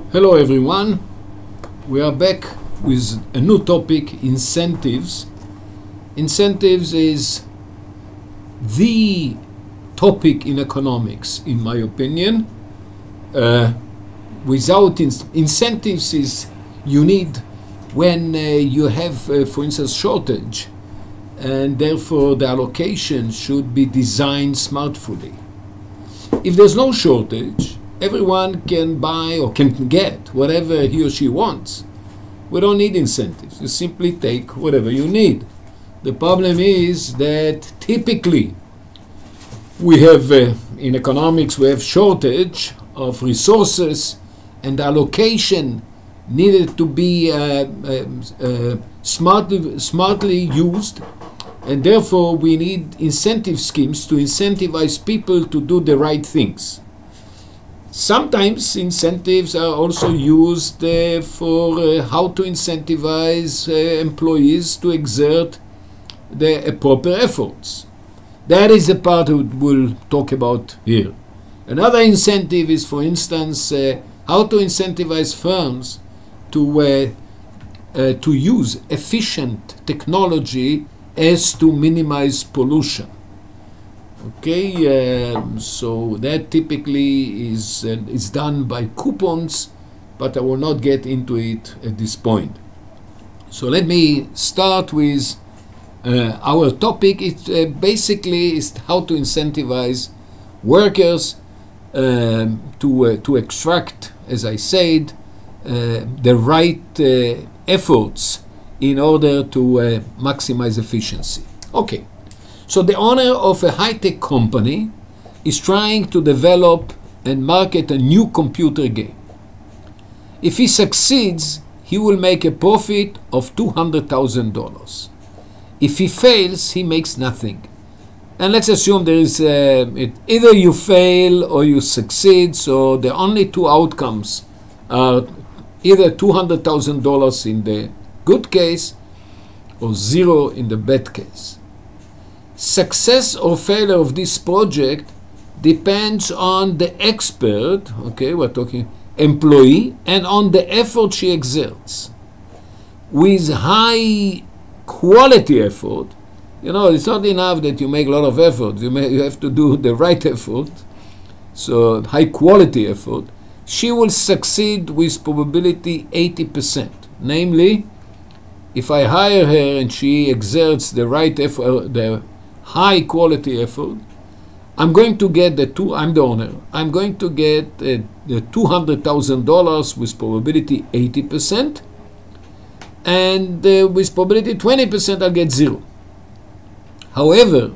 Hello everyone, we are back with a new topic, incentives. Incentives is the topic in economics, in my opinion. Without incentives is you need when you have, for instance, shortage, and therefore the allocation should be designed smartly. If there's no shortage, everyone can buy or can get whatever he or she wants. We don't need incentives. You simply take whatever you need. The problem is that typically we have, in economics, we have shortage of resources, and the allocation needed to be smartly used, and therefore we need incentive schemes to incentivize people to do the right things. Sometimes incentives are also used for how to incentivize employees to exert the proper efforts. That is the part we'll talk about here. Another incentive is, for instance, how to incentivize firms to use efficient technology as to minimize pollution. Okay, so that typically is done by coupons, but I will not get into it at this point. So let me start with our topic. It basically is how to incentivize workers to extract, as I said, the right efforts in order to maximize efficiency. Okay. So the owner of a high-tech company is trying to develop and market a new computer game. If he succeeds, he will make a profit of $200,000. If he fails, he makes nothing. And let's assume there is either you fail or you succeed, so the only two outcomes are either $200,000 in the good case or zero in the bad case. Success or failure of this project depends on the expert, okay, we're talking employee, and on the effort she exerts. With high quality effort, you know, it's not enough that you make a lot of effort. You have to do the right effort, so high quality effort. She will succeed with probability 80%. Namely, if I hire her and she exerts the right effort, the high quality effort, I'm going to get I'm the owner, I'm going to get the $200,000 with probability 80%, and with probability 20% I'll get zero. However,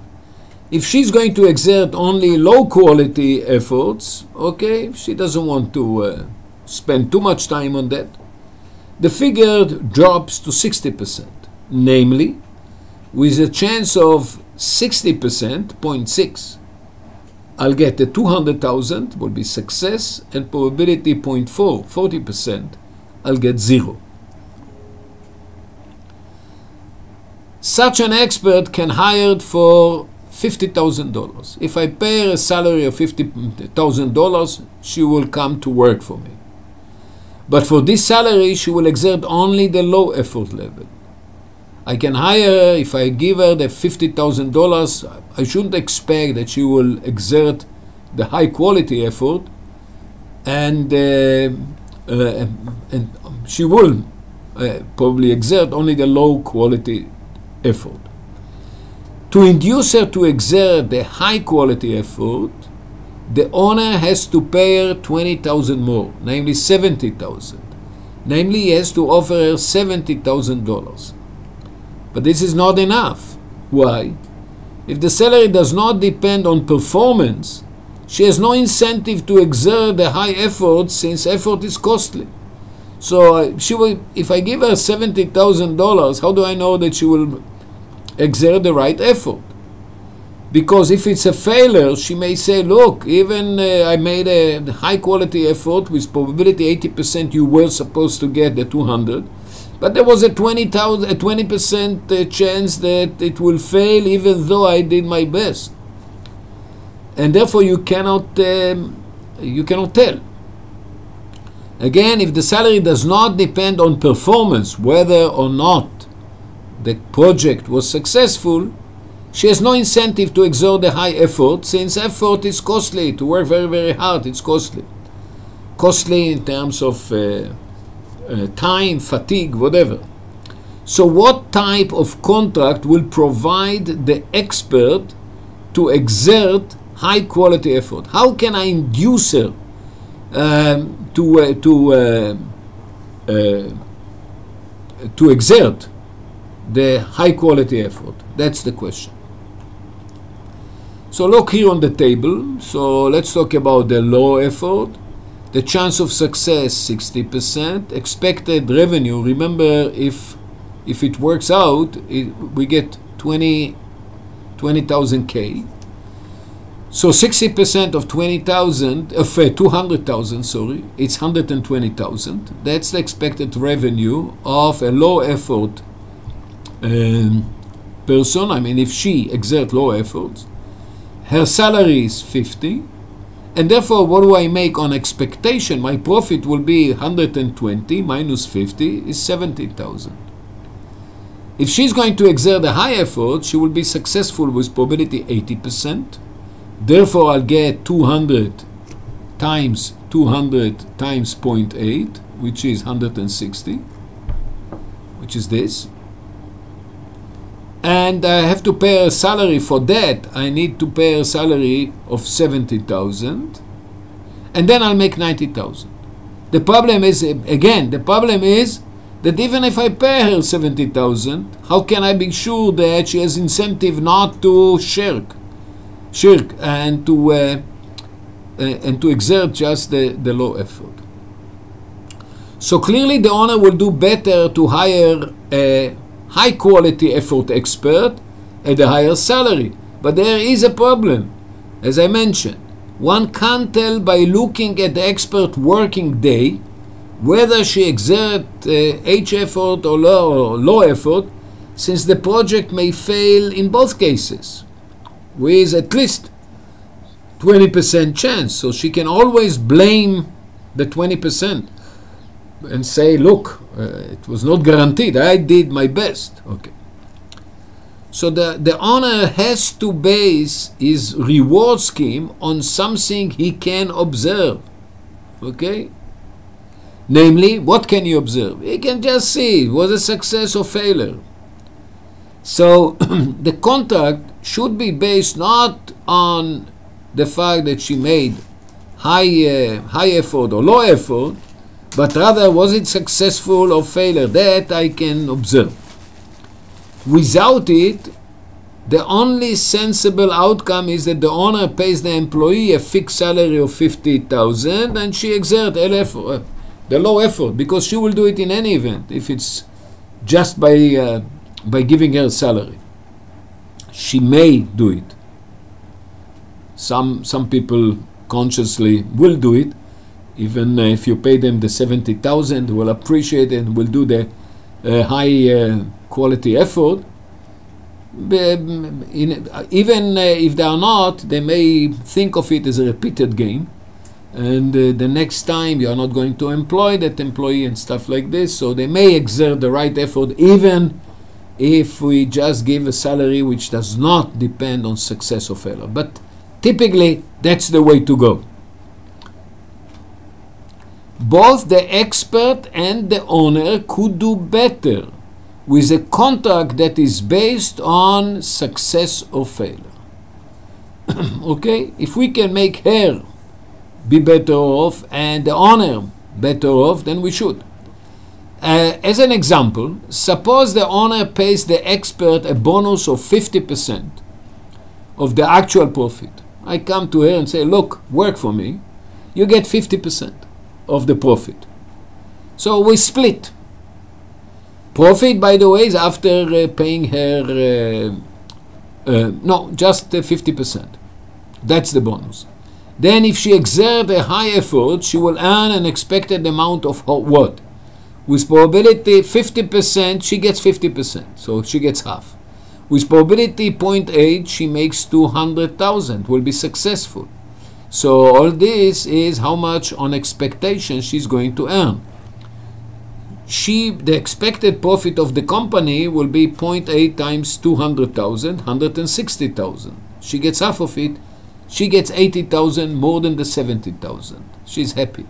if she's going to exert only low quality efforts, okay, she doesn't want to spend too much time on that, the figure drops to 60%, namely, with a chance of 60%, 0.6, I'll get the 200,000, will be success, and probability 0.4, 40%, I'll get zero. Such an expert can hire for $50,000. If I pay her a salary of $50,000, she will come to work for me. But for this salary, she will exert only the low effort level. I can hire her, if I give her the $50,000, I shouldn't expect that she will exert the high quality effort, and she will probably exert only the low quality effort. To induce her to exert the high quality effort, the owner has to pay her $20,000 more, namely $70,000. Namely, he has to offer her $70,000. But this is not enough. Why? If the salary does not depend on performance, she has no incentive to exert the high effort, since effort is costly. So she will, if I give her $70,000, how do I know that she will exert the right effort? Because if it's a failure, she may say, look, even I made a high quality effort with probability 80%, you were supposed to get the 200. But there was a 20% chance that it will fail, even though I did my best. And therefore you cannot tell. Again, if the salary does not depend on performance, whether or not the project was successful, she has no incentive to exert a high effort, since effort is costly. To work very, very hard, it's costly. Costly in terms of time, fatigue, whatever. So what type of contract will provide the expert to exert high quality effort? How can I induce her to exert the high quality effort? That's the question. So look here on the table. So let's talk about the low effort. The chance of success 60%. Expected revenue. Remember, if it works out, we get 20,000 K. So 60% of 20,000 of 200,000, sorry, it's 120,000. That's the expected revenue of a low effort person. I mean, if she exerts low efforts, her salary is 50, and therefore what do I make on expectation? My profit will be 120 minus 50 is 70,000. If she's going to exert a high effort, she will be successful with probability 80%. Therefore, I'll get 200 times 0.8, which is 160, which is this. And I have to pay a salary for that. I need to pay a salary of 70,000, and then I'll make 90,000. The problem is, again, that even if I pay her 70,000, how can I be sure that she has incentive not to shirk and to exert just the low effort? So clearly the owner will do better to hire a high quality effort expert at a higher salary. But there is a problem. As I mentioned, one can't tell by looking at the expert working day whether she exerts H effort or low effort, since the project may fail in both cases with at least 20% chance. So she can always blame the 20% and say, look, it was not guaranteed. I did my best. Okay. So the owner has to base his reward scheme on something he can observe. Okay? Namely, what can you observe? He can just see, was a success or failure. So the contract should be based not on the fact that she made high effort or low effort, but rather was it successful or failure. That I can observe. Without it, the only sensible outcome is that the owner pays the employee a fixed salary of 50,000 and she exerts the low effort, because she will do it in any event if it's just by giving her salary. She may do it. Some people consciously will do it. Even if you pay them the 70,000, will appreciate it and will do the high quality effort. Even if they are not, they may think of it as a repeated game, and the next time you are not going to employ that employee and stuff like this. So they may exert the right effort even if we just give a salary which does not depend on success or failure. But typically that's the way to go. Both the expert and the owner could do better with a contract that is based on success or failure. Okay? If we can make her be better off and the owner better off, then we should. As an example, suppose the owner pays the expert a bonus of 50% of the actual profit. I come to her and say, look, work for me. You get 50% of the profit. So we split. Profit, by the way, is after paying her, no, just 50%. That's the bonus. Then if she exerts a high effort, she will earn an expected amount of what? With probability 50%, she gets 50%. So she gets half. With probability 0.8, she makes 200,000, will be successful. So all this is how much on expectation she's going to earn. The expected profit of the company will be 0.8 times 200,000, 160,000. She gets half of it. She gets 80,000 more than the 70,000. She's happy.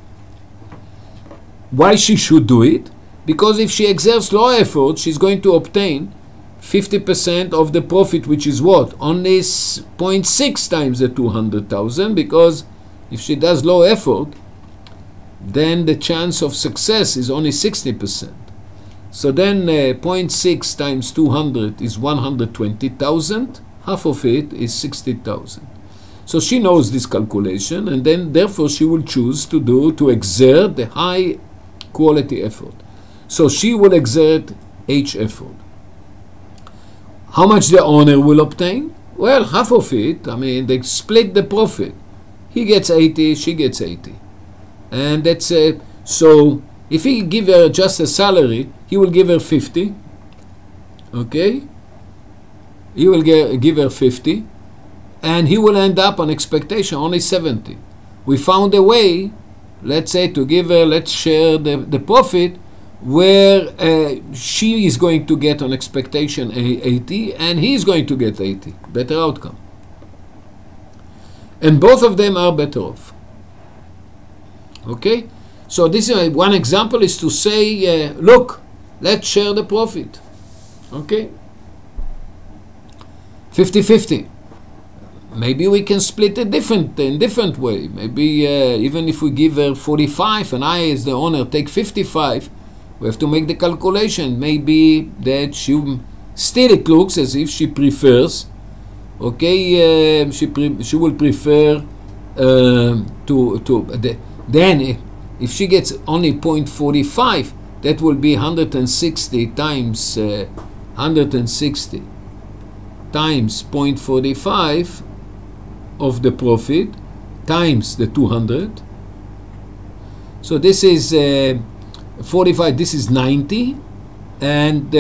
Why she should do it? Because if she exerts low effort, she's going to obtain 50% of the profit, which is what? Only 0.6 times the 200,000, because if she does low effort, then the chance of success is only 60%. So then 0.6 times 200 is 120,000. Half of it is 60,000. So she knows this calculation, and then therefore she will choose to exert the high quality effort. So she will exert H effort. How much the owner will obtain? Well, half of it. I mean, they split the profit. He gets 80, she gets 80. And that's so if he give her just a salary, he will give her 50. Okay? He will give her 50. And he will end up on expectation only 70. We found a way, let's say, to give her, let's share the profit, where she is going to get on expectation 80 and he is going to get 80. Better outcome. And both of them are better off. Okay? So this is one example, is to say, look, let's share the profit. Okay? 50-50. Maybe we can split it in different way. Maybe even if we give her 45 and I as the owner take 55, we have to make the calculation. Maybe that still it looks as if she prefers, okay, she will prefer then if she gets only 0.45, that will be 160 times 160 times 0.45 of the profit times the 200. So this is 45, this is 90, and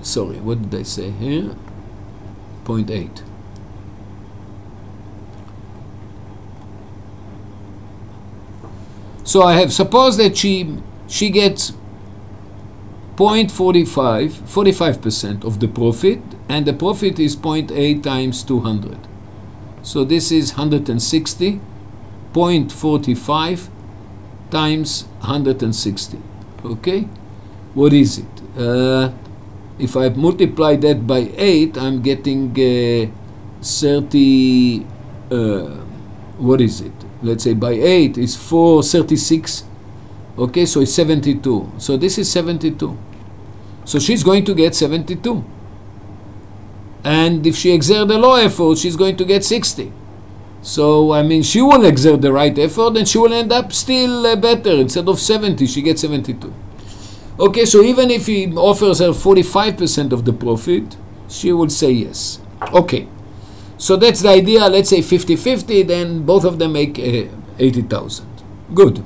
sorry, what did I say here? 0.8. So I have, suppose that she gets 0.45, 45% of the profit, and the profit is 0.8 times 200. So this is 160, 0.45 times 160. Okay? What is it? If I multiply that by 8, I'm getting 30, what is it? Let's say by 8 is 436. Okay, so it's 72. So this is 72. So she's going to get 72. And if she exerts a low effort, she's going to get 60. So, I mean, she will exert the right effort and she will end up still better. Instead of 70, she gets 72. Okay, so even if he offers her 45% of the profit, she will say yes. Okay, so that's the idea. Let's say 50-50, then both of them make 80,000. Good.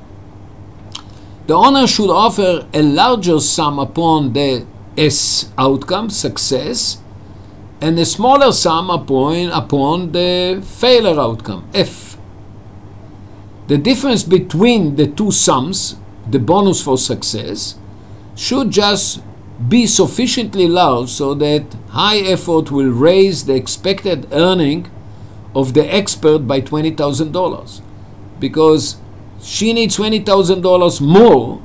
The owner should offer a larger sum upon the S outcome, success, and a smaller sum upon the failure outcome, F. The difference between the two sums, the bonus for success, should just be sufficiently large so that high effort will raise the expected earning of the expert by $20,000, because she needs $20,000 more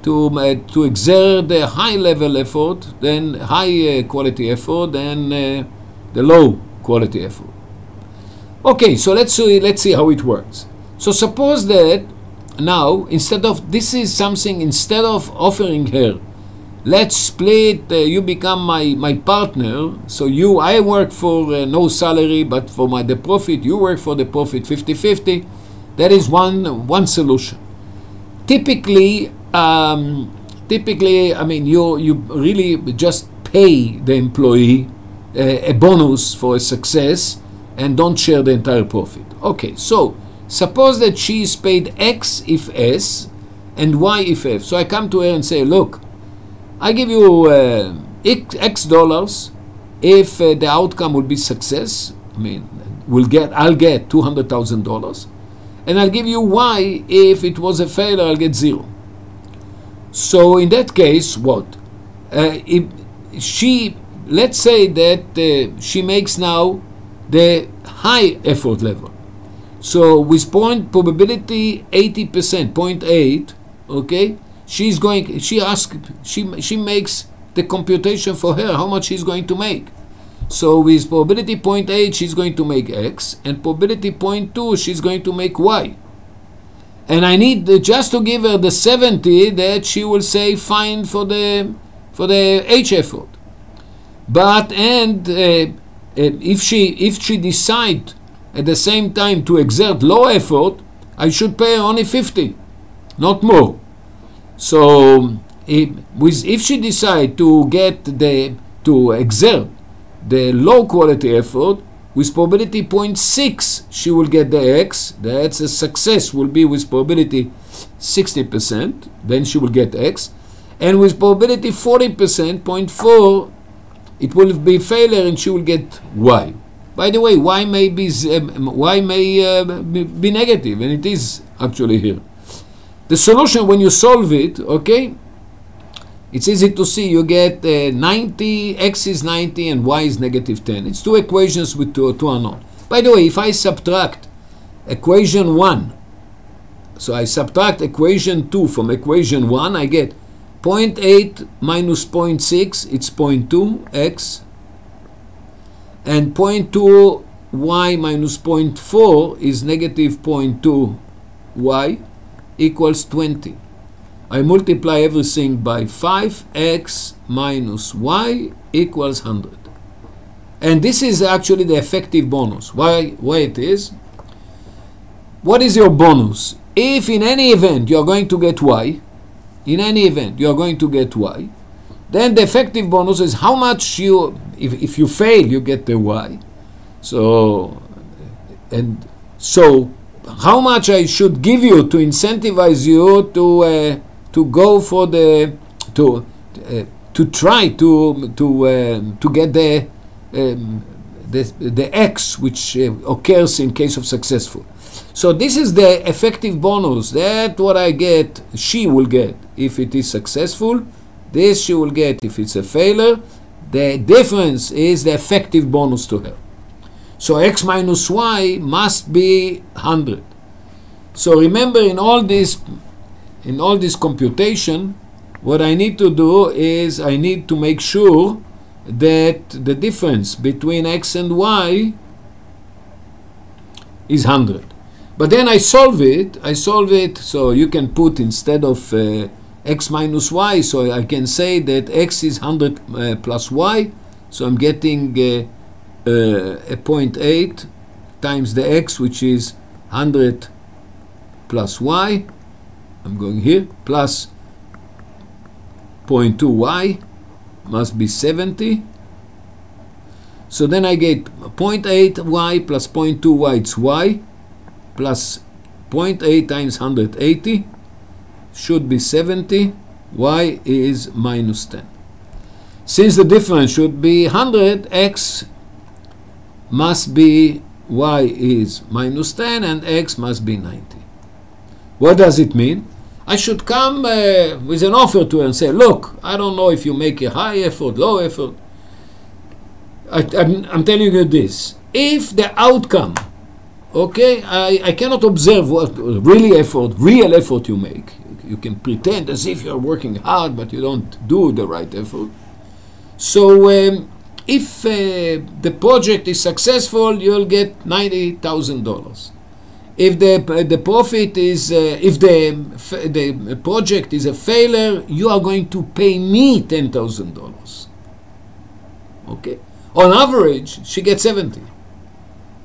to exert the high level effort, then high quality effort, than the low quality effort. Okay, so let's see how it works. So suppose that now, instead of offering her, let's split, you become my partner, so I work for no salary, but for the profit, you work for the profit 50-50. That is one solution. Typically, I mean, you really just pay the employee a bonus for a success and don't share the entire profit. Okay, so suppose that she is paid X if S and Y if F. So I come to her and say, look, I give you X dollars if the outcome will be success. I mean, I'll get $200,000. and I'll give you y. If it was a failure, I'll get 0. So in that case, what? If she, let's say that she makes now the high effort level. So with probability 80%, 0.8, okay, she makes the computation for her, how much she's going to make. So with probability 0.8, she's going to make X, and probability 0.2, she's going to make Y. And I need just to give her the 70 that she will say fine for the H effort. But if she decide at the same time to exert low effort, I should pay her only 50, not more. So if she decide to exert the low quality effort, with probability 0.6 she will get the X. That's a success, will be with probability 60%, then she will get X. And with probability 40%, 0.4, it will be failure and she will get Y. By the way, Y may be negative, and it is actually here. The solution, when you solve it, okay, it's easy to see. You get 90, X is 90 and Y is negative 10. It's two equations with two unknowns. By the way, if I subtract equation 1, so I subtract equation 2 from equation 1, I get 0.8 minus 0.6, it's 0.2 X, and 0.2 Y minus 0.4 is negative 0.2 Y equals 20. I multiply everything by 5, X minus Y equals 100. And this is actually the effective bonus. Why it is? What is your bonus? If in any event you are going to get Y, then the effective bonus is how much you, if you fail, you get the Y. So how much I should give you to incentivize you to go for to try to get the X, which occurs in case of successful. So this is the effective bonus. That what I get, she will get if it is successful. This she will get if it's a failure. The difference is the effective bonus to her. So X minus Y must be 100. So remember, in all this computation, what I need to do is I need to make sure that the difference between X and Y is 100. But then I solve it, so you can put instead of X minus Y, so I can say that X is 100 plus Y, so I'm getting a 0.8 times the X, which is 100 plus Y, I'm going here, plus 0.2Y must be 70. So then I get 0.8Y plus 0.2Y, it's Y, plus 0.8 times 180 should be 70. Y is minus 10. Since the difference should be 100, X must be, Y is minus 10, and X must be 90. What does it mean? I should come with an offer to her and say, look, I don't know if you make a high effort, low effort. I'm telling you this. If the outcome, okay, I cannot observe what real effort you make. You can pretend as if you're working hard, but you don't do the right effort. So if the project is successful, you'll get $90,000. If the profit is, if the project is a failure, you are going to pay me $10,000. Okay. On average, she gets 70.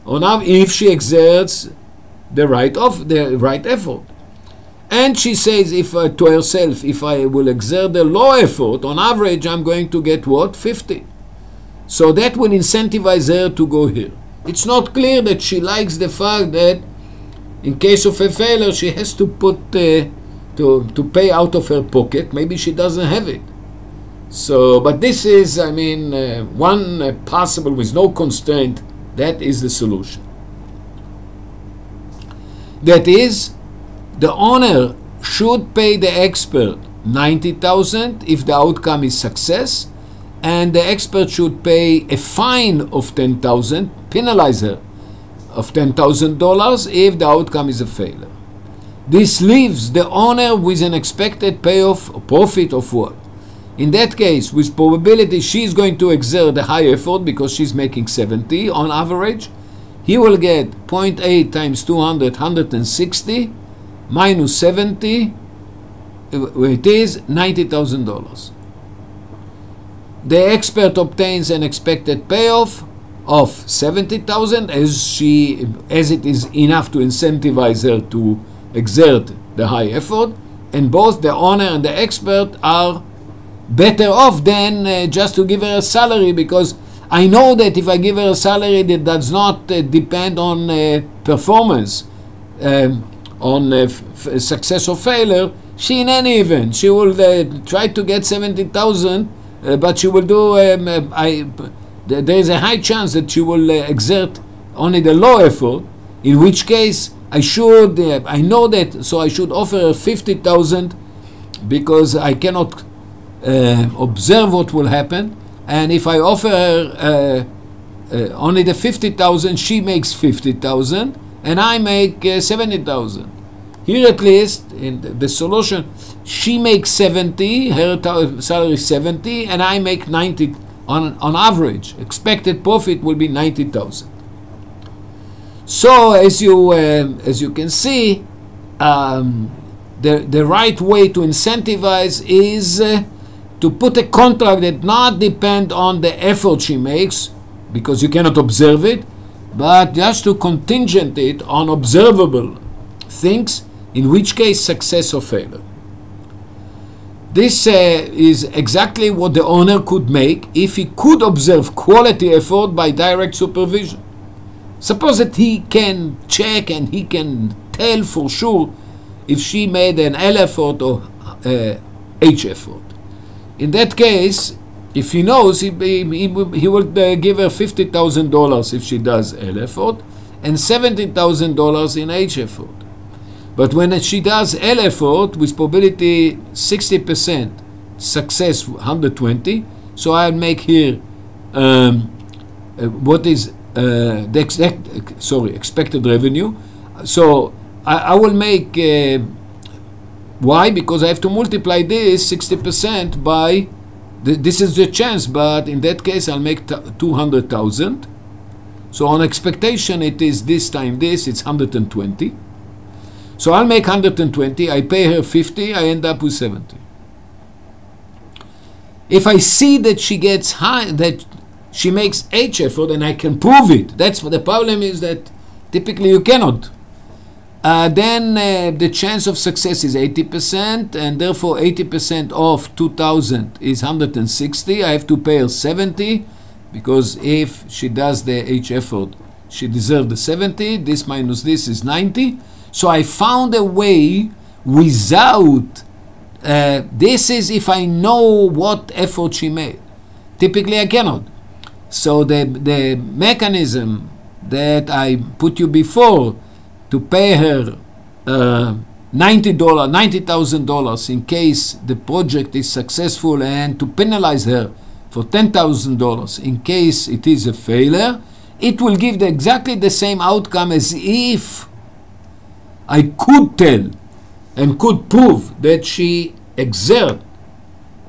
If she exerts the right effort, and she says to herself, if I will exert the low effort, on average, I'm going to get what? 50. So that will incentivize her to go here. It's not clear that she likes the fact that in case of a failure, she has to put to pay out of her pocket. Maybe she doesn't have it. So, but this is, I mean, one possible with no constraint. That is the solution. That is, the owner should pay the expert 90,000 if the outcome is success, and the expert should pay a fine of 10,000, penalize her of $10,000 if the outcome is a failure. This leaves the owner with an expected payoff or profit of what? In that case, with probability she's going to exert a high effort because she's making 70 on average. He will get 0.8 times 200, 160, minus 70, it is $90,000. The expert obtains an expected payoff of 70,000 as it is enough to incentivize her to exert the high effort, and both the owner and the expert are better off than just to give her a salary, because I know that if I give her a salary that does not depend on performance, on success or failure, she in any event, she will try to get 70,000, but she will do, there is a high chance that she will exert only the low effort, in which case I know that, so I should offer her 50,000 because I cannot observe what will happen. And if I offer her only the 50,000, she makes 50,000, and I make 70,000. Here, at least, in the solution, she makes 70, her salary is 70, and I make 90 on average. Expected profit will be 90,000. So, as you can see, the right way to incentivize is to put a contract that not depend on the effort she makes, because you cannot observe it, but just to contingent it on observable things, in which case success or failure. This is exactly what the owner could make if he could observe quality effort by direct supervision. Suppose that he can check and he can tell for sure if she made an L effort or H effort. In that case, if he knows, he will give her $50,000 if she does L effort and $70,000 in H effort. But when she does L effort with probability 60%, success 120, so I'll make here what is the expected revenue. So I will make why? Because I have to multiply this 60% by this is the chance, but in that case I'll make 200,000. So on expectation it is this time this, it's 120. So I'll make 120, I pay her 50, I end up with 70. If I see that she gets high, that she makes H effort, and I can prove it, that's what the problem is, that typically you cannot. Then the chance of success is 80%, and therefore 80% of 2,000 is 160. I have to pay her 70, because if she does the H effort, she deserves the 70. This minus this is 90. So I found a way without, this is if I know what effort she made. Typically I cannot. So the mechanism that I put you before to pay her $90,000 in case the project is successful, and to penalize her for $10,000 in case it is a failure, it will give exactly the same outcome as if I could tell and could prove that she exert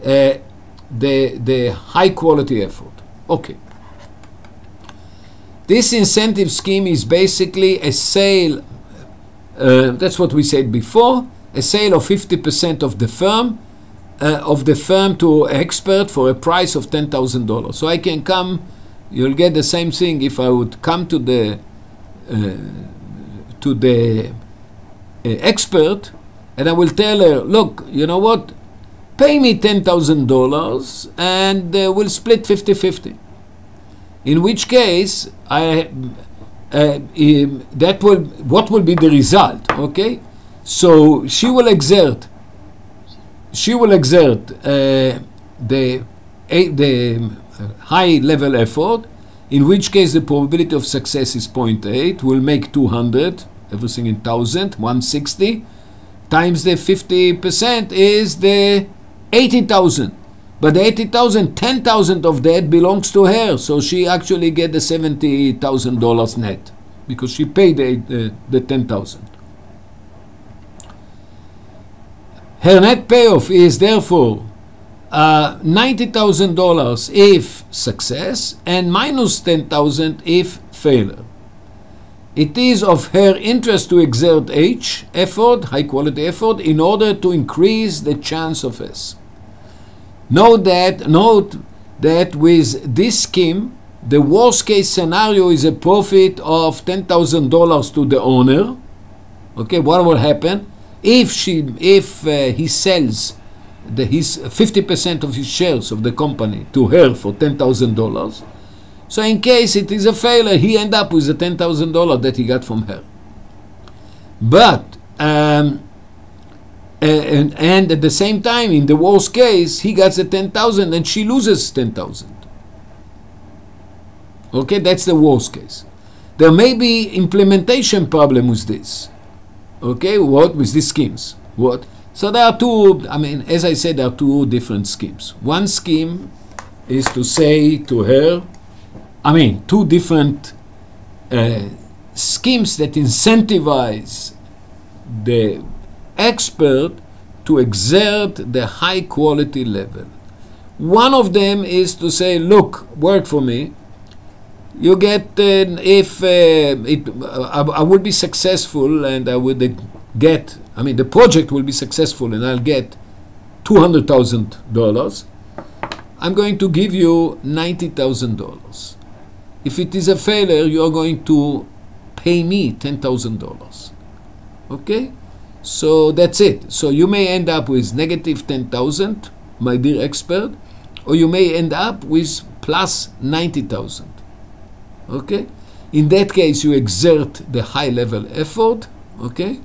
the high quality effort. Okay. This incentive scheme is basically a sale, that's what we said before, a sale of 50% of the firm to expert for a price of $10,000. So I can come, you'll get the same thing if I would come to the expert, and I will tell her, look, you know what, pay me $10,000 and we'll split 50-50. In which case, what will be the result? Okay, so she will exert the high level effort, in which case the probability of success is 0.8. We'll make 200 everything in 1,000, 160, times the 50% is the 80,000. But the 80,000, 10,000 of that belongs to her, so she actually get the $70,000 net because she paid the 10,000. Her net payoff is therefore $90,000 if success and minus 10,000 if failure. It is of her interest to exert effort, high quality effort, in order to increase the chance of S. Note that with this scheme, the worst case scenario is a profit of $10,000 to the owner. Okay, what will happen if he sells his 50% of his shares of the company to her for $10,000? So in case it is a failure, he end up with the $10,000 that he got from her. But and at the same time, in the worst case, he gets the 10,000 and she loses 10,000. Okay, that's the worst case. There may be implementation problem with this. Okay, what with these schemes? What? So there are two, I mean, as I said, there are two different schemes. One scheme is to say to her, I mean, two different schemes that incentivize the expert to exert the high quality level. One of them is to say, look, work for me. You get, I will be successful and I would get, I mean, the project will be successful and I'll get $200,000. I'm going to give you $90,000. If it is a failure, you are going to pay me $10,000. Okay? So that's it. So you may end up with negative 10,000, my dear expert, or you may end up with plus 90,000. Okay? In that case, you exert the high level effort, okay?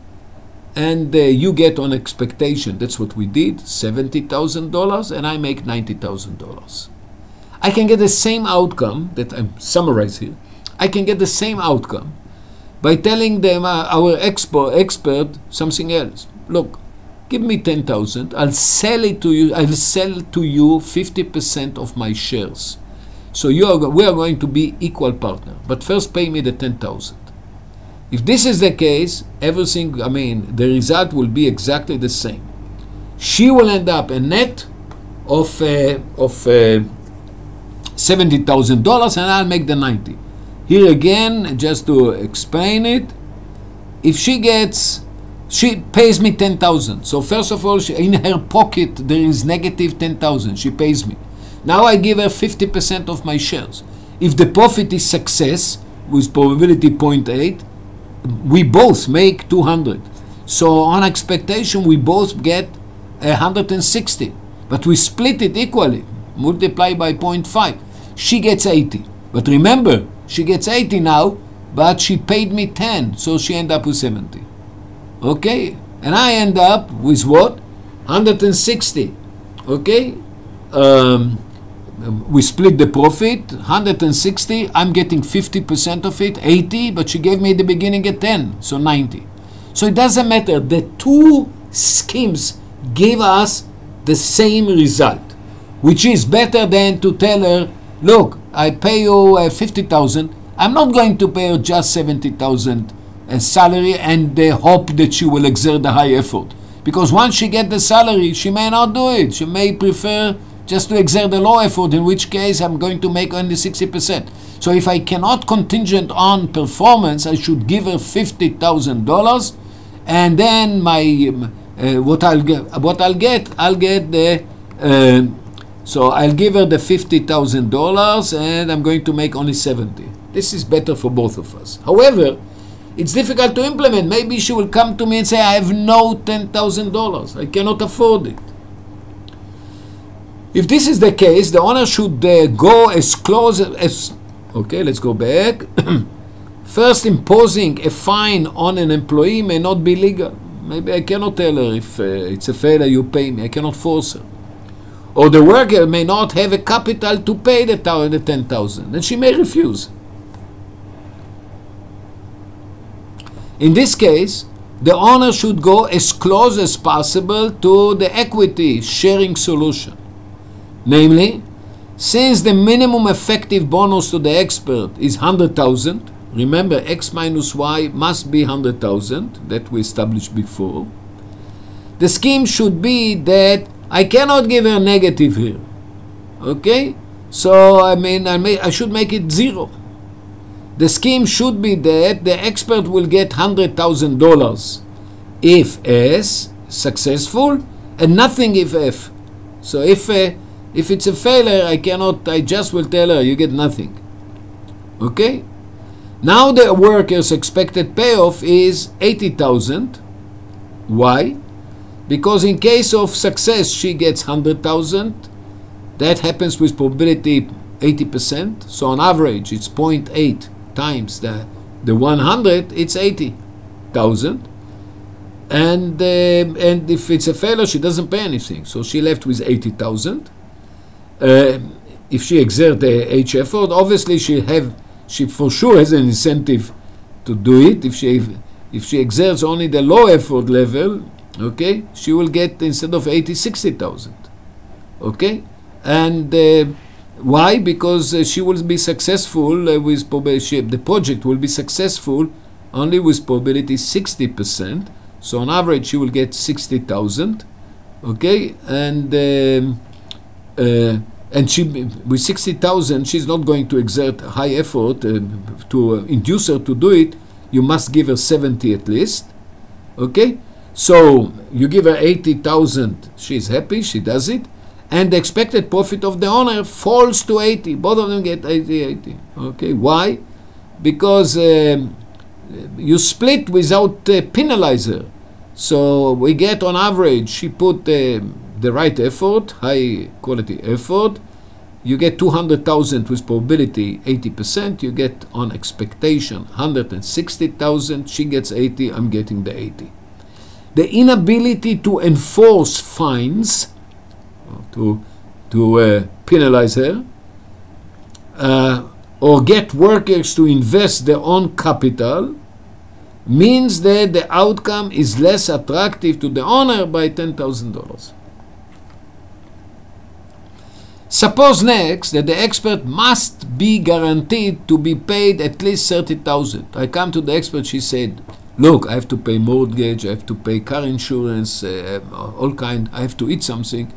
And you get on expectation. That's what we did, $70,000, and I make $90,000. I can get the same outcome that I'm summarizing here. I can get the same outcome by telling them, our expert, something else. Look, give me 10,000. I'll sell it to you. I'll sell to you 50% of my shares. So we are going to be equal partner. But first, pay me the 10,000. If this is the case, everything, I mean, the result will be exactly the same. She will end up a net of $70,000, and I'll make the 90. Here again, just to explain it, if she pays me 10,000. So first of all, in her pocket there is negative 10,000. She pays me. Now I give her 50% of my shares. If the profit is success with probability 0.8, we both make 200. So on expectation, we both get 160. But we split it equally, multiply by 0.5. She gets 80. But remember, she gets 80 now, but she paid me 10, so she end up with 70. Okay? And I end up with what? 160. Okay? We split the profit, 160. I'm getting 50% of it, 80, but she gave me at the beginning a 10, so 90. So it doesn't matter. The two schemes give us the same result, which is better than to tell her, look, I pay you 50,000. I'm not going to pay her just 70,000 as salary and hope that she will exert the high effort. Because once she gets the salary, she may not do it. She may prefer just to exert the low effort, in which case I'm going to make only 60%. So if I cannot contingent on performance, I should give her $50,000, and then so I'll give her the $50,000, and I'm going to make only 70. This is better for both of us. However, it's difficult to implement. Maybe she will come to me and say, I have no $10,000. I cannot afford it. If this is the case, the owner should go as close as... Okay, let's go back. First, imposing a fine on an employee may not be legal. Maybe I cannot tell her, if it's a failure, you pay me. I cannot force her. Or the worker may not have a capital to pay the 10,000, and she may refuse. In this case, the owner should go as close as possible to the equity sharing solution. Namely, since the minimum effective bonus to the expert is 100,000, remember x minus y must be 100,000, that we established before, the scheme should be that I cannot give her negative here. Okay? So, I should make it 0. The scheme should be that the expert will get $100,000 if S successful and nothing if F. So if it's a failure, I just will tell her you get nothing. Okay? Now the worker's expected payoff is 80,000. Why? Because in case of success, she gets 100,000. That happens with probability 80%. So on average, it's 0.8 times the 100, it's 80,000. And if it's a failure, she doesn't pay anything. So she left with 80,000. If she exerts the H effort, obviously she for sure has an incentive to do it. If she exerts only the low effort level, okay, she will get, instead of 80, 60,000. Okay, and why? Because she will be successful with probability. The project will be successful only with probability 60%. So on average, she will get 60,000. Okay, and she, with 60,000, she's not going to exert high effort to induce her to do it. You must give her 70 at least. Okay, so you give her 80,000. She's happy. She does it. And the expected profit of the owner falls to 80. Both of them get 80. Okay, why? Because you split without penalizer. So we get on average, she put the right effort, high quality effort. You get 200,000 with probability 80%. You get on expectation 160,000. She gets 80. I'm getting the 80. The inability to enforce fines, to penalize her, or get workers to invest their own capital, means that the outcome is less attractive to the owner by $10,000. Suppose next that the expert must be guaranteed to be paid at least 30,000. I come to the expert, she said, look, I have to pay mortgage, I have to pay car insurance, all kind, I have to eat something.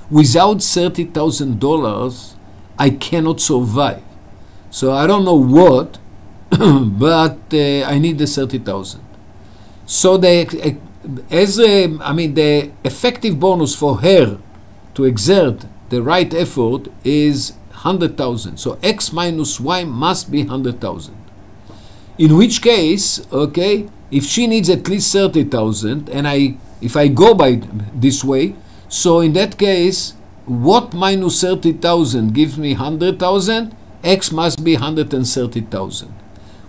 Without $30,000, I cannot survive. So I don't know what, but I need the 30,000. So the effective bonus for her to exert the right effort is 100,000. So X minus Y must be 100,000. In which case, okay, if she needs at least 30,000, and if I go by this way, so in that case, what minus 30,000 gives me 100,000? X must be 130,000.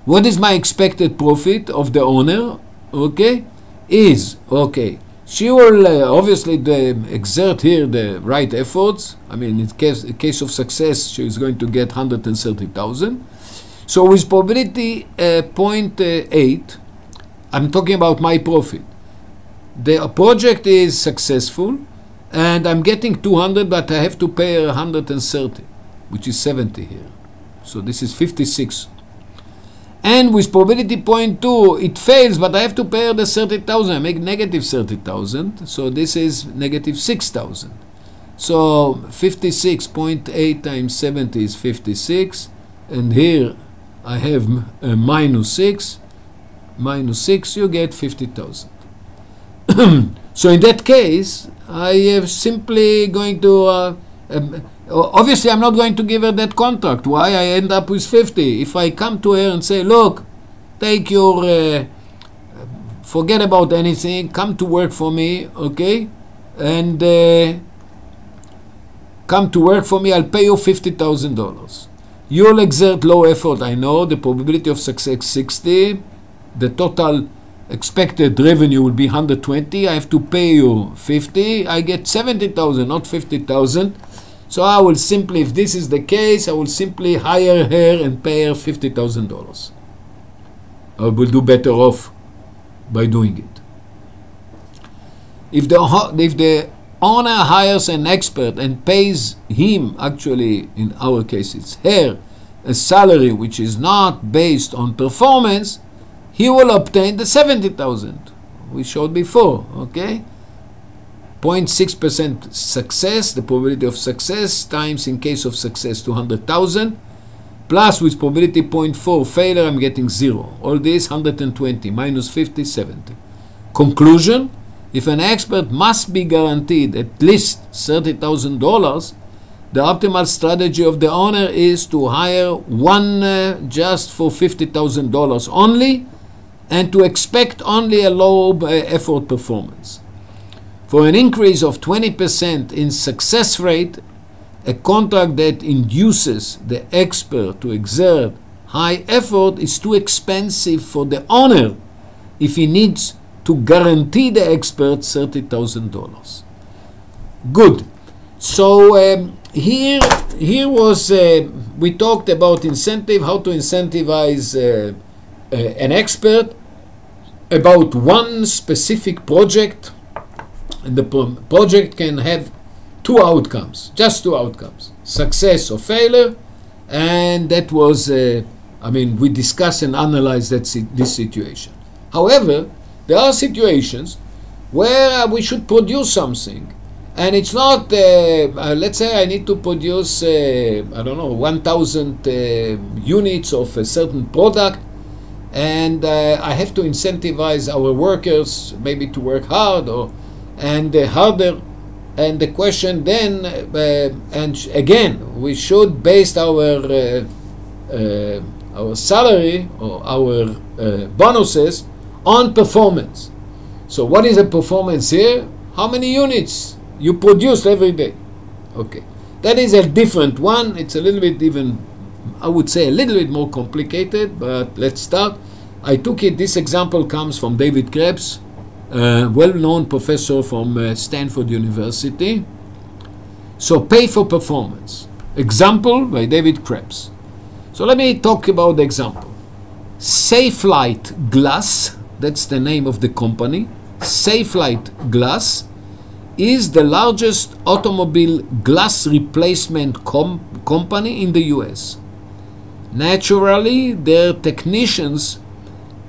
What is my expected profit of the owner? Okay, okay. She will obviously exert here the right efforts. I mean, in case of success, she is going to get 130,000. So with probability 0.8, I'm talking about my profit. The project is successful, and I'm getting 200, but I have to pay 130, which is 70 here. So this is 56. And with probability 0.2, it fails, but I have to pay the 30,000. I make negative 30,000. So this is negative 6,000. So 56.8 times 70 is 56. And here I have minus 6. Minus 6, you get 50,000. So in that case, I am simply going to... obviously, I'm not going to give her that contract. Why? I end up with 50. If I come to her and say, look, take your, forget about anything, come to work for me, okay? And come to work for me, I'll pay you $50,000. You'll exert low effort, I know. The probability of success 60. The total expected revenue will be 120. I have to pay you 50. I get 70,000, not 50,000. So I will simply, if this is the case, I will simply hire her and pay her $50,000. I will do better off by doing it. If the owner hires an expert and pays him, actually in our case it's her, a salary which is not based on performance, he will obtain the 70,000 we showed before, okay? 0.6% success, the probability of success, times in case of success 200,000, plus with probability 0.4 failure, I'm getting 0. All this 120 minus 50, 70. Conclusion: if an expert must be guaranteed at least $30,000, the optimal strategy of the owner is to hire one just for $50,000 only, and to expect only a low effort performance. For an increase of 20% in success rate, a contract that induces the expert to exert high effort is too expensive for the owner if he needs to guarantee the expert $30,000. Good. So here was we talked about incentive, how to incentivize an expert about one specific project, and the project can have two outcomes, just two outcomes, success or failure, and that was, we discussed and analyzed this situation. However, there are situations where we should produce something, and it's not, let's say I need to produce, 1,000 units of a certain product, and I have to incentivize our workers maybe to work hard and harder. And the question then, and again, we should base our salary or our bonuses on performance. So what is a performance here? How many units you produce every day? Okay, that is a different one. It's a little bit even, I would say, a little bit more complicated, but let's start. I took it, this example comes from David Krebs, well-known professor from Stanford University. So pay for performance. Example by David Krebs. So let me talk about the example. Safelite Glass, that's the name of the company. Safelite Glass is the largest automobile glass replacement company in the US. Naturally, their technicians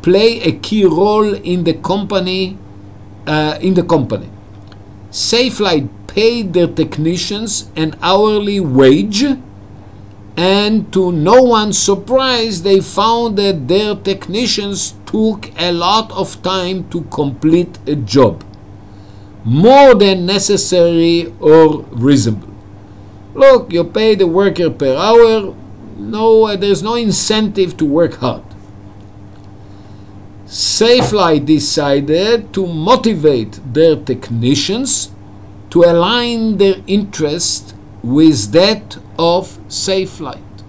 play a key role in the company. Safelite paid their technicians an hourly wage, and to no one's surprise, they found that their technicians took a lot of time to complete a job, more than necessary or reasonable. Look, you pay the worker per hour. No, there's no incentive to work hard. Safelite decided to motivate their technicians to align their interest with that of Safelite.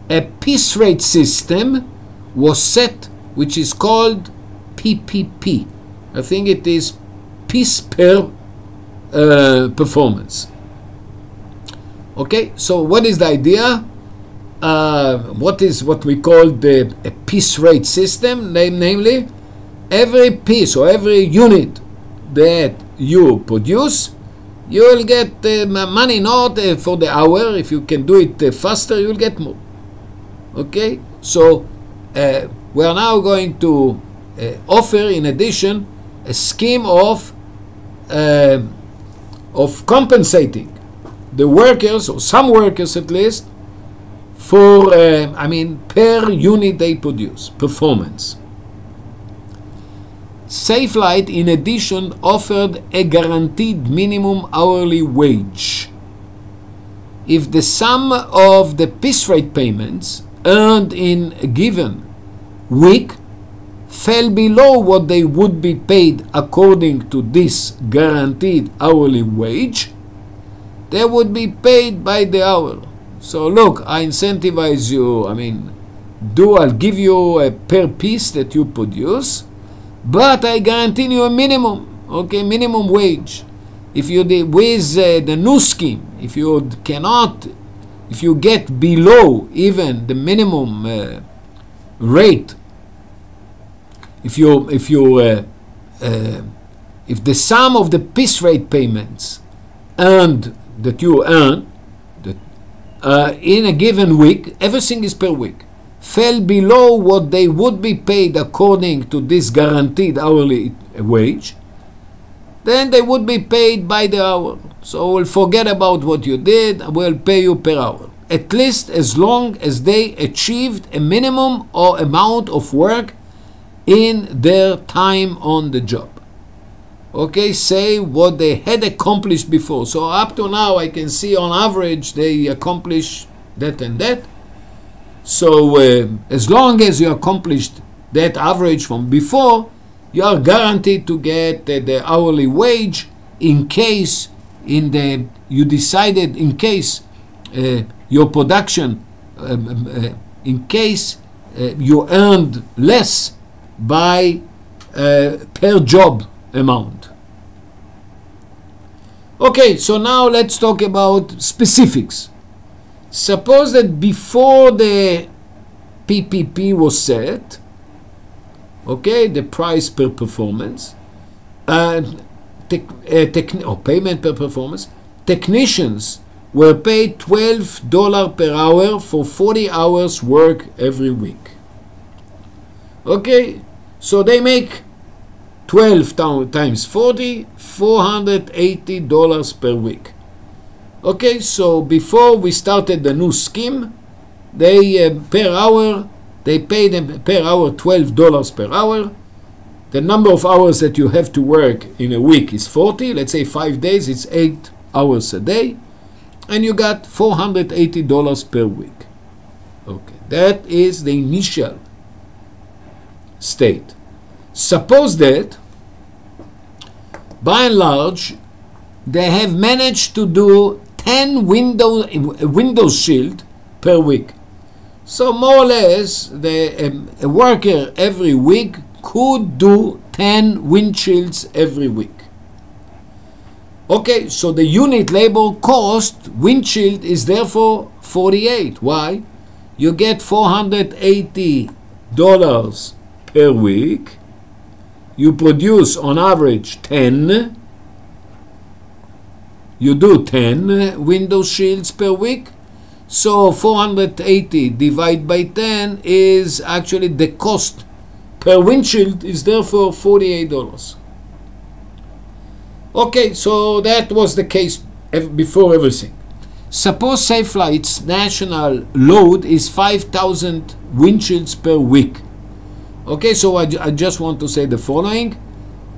A piece rate system was set, which is called PPP. I think it is piece per performance. Okay, so what is the idea? What we call a piece rate system, namely every piece or every unit that you produce, you will get money, not for the hour. If you can do it faster, you will get more. Okay, so we are now going to offer, in addition, a scheme of compensating the workers, or some workers at least, for per unit they produce, performance. Safelite, in addition, offered a guaranteed minimum hourly wage. If the sum of the piece rate payments earned in a given week fell below what they would be paid according to this guaranteed hourly wage, they would be paid by the hour. So look, I incentivize you, I'll give you a per piece that you produce, but I guarantee you a minimum, okay, minimum wage. If you with the new scheme, if you get below even the minimum rate, if the sum of the piece rate payments earned that you earn in a given week, everything is per week, fell below what they would be paid according to this guaranteed hourly wage, then they would be paid by the hour. So we'll forget about what you did, we'll pay you per hour, at least as long as they achieved a minimum or amount of work in their time on the job. Okay, say what they had accomplished before. So up to now I can see on average they accomplish that and that. So as long as you accomplished that average from before, you are guaranteed to get the hourly wage in case you decided in case your production in case you earned less by per job amount. Okay, so now let's talk about specifics. Suppose that before the PPP was set, okay, the price per performance, payment per performance, technicians were paid $12 per hour for 40 hours work every week. Okay, so they make 12 times 40, $480 per week. Okay, so before we started the new scheme, they per hour, they pay them per hour $12 per hour. The number of hours that you have to work in a week is 40. Let's say 5 days, it's 8 hours a day. And you got $480 per week. Okay, that is the initial state. Suppose that, by and large, they have managed to do 10 Windows Shield per week. So more or less, a worker every week could do 10 windshields every week. Okay, so the unit labor cost windshield is therefore 48. Why? You get $480 per week. You produce on average 10. You do 10 window shields per week. So 480 divided by 10 is actually the cost per windshield is therefore $48. Okay, so that was the case before everything. Suppose Safelight's national load is 5,000 windshields per week. Okay, so I just want to say the following.